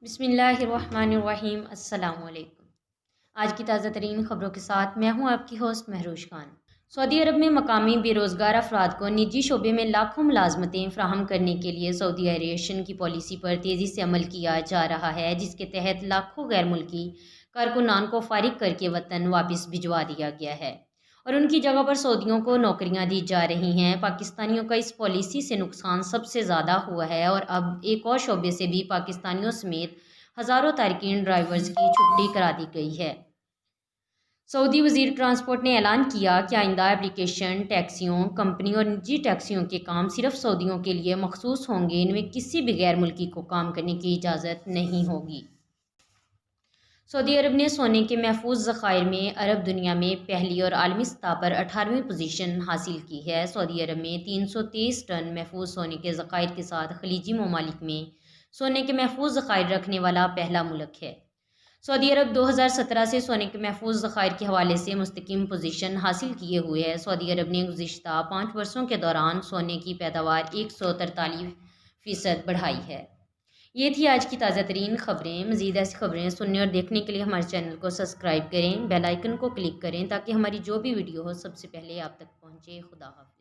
बिस्मिल्लाहिर्रहमानिर्रहीम। अस्सलाम वालेकुम। आज की ताज़ा तरीन ख़बरों के साथ मैं हूँ आपकी होस्ट महरूश खान। सऊदी अरब में मकामी बेरोज़गार अफराद को निजी शोबे में लाखों मुलाजमतें फ़राहम करने के लिए सऊदी एविएशन की पॉलिसी पर तेज़ी से अमल किया जा रहा है, जिसके तहत लाखों गैर मुल्की कारकुनान को फ़ारिग करके वतन वापस भिजवा दिया गया है और उनकी जगह पर सऊदियों को नौकरियां दी जा रही हैं। पाकिस्तानियों का इस पॉलिसी से नुकसान सबसे ज़्यादा हुआ है और अब एक और शोबे से भी पाकिस्तानियों समेत हज़ारों तारकीन ड्राइवर्स की छुट्टी करा दी गई है। सऊदी वज़ीर ट्रांसपोर्ट ने ऐलान किया कि आइंदा एप्लीकेशन, टैक्सियों, कंपनी और निजी टैक्सियों के काम सिर्फ सऊदियों के लिए मखसूस होंगे। इनमें किसी भी गैर मुल्की को काम करने की इजाज़त नहीं होगी। सऊदी अरब ने सोने के महफूज ज़खायर में अरब दुनिया में पहली और आलमी सतह पर 18वीं पोजीशन हासिल की है। सऊदी अरब में 323 टन महफूज सोने के ज़खायर के साथ खलीजी ममालिक में सोने के महफूज ज़खायर रखने वाला पहला मुल्क है। सऊदी अरब 2017 से सोने के महफूज ज़खायर के हवाले से मुस्तकिम पोजीशन हासिल किए हुए है। सऊदी अरब ने गुज़िश्ता 5 वर्षों के दौरान सोने की पैदावार 143% बढ़ाई है। ये थी आज की ताज़ा तरीन ख़बरें। मज़ीद ऐसी ख़बरें सुनने और देखने के लिए हमारे चैनल को सब्सक्राइब करें, बेल आइकन को क्लिक करें ताकि हमारी जो भी वीडियो हो सबसे पहले आप तक पहुँचे। खुदा हाफ़िज़।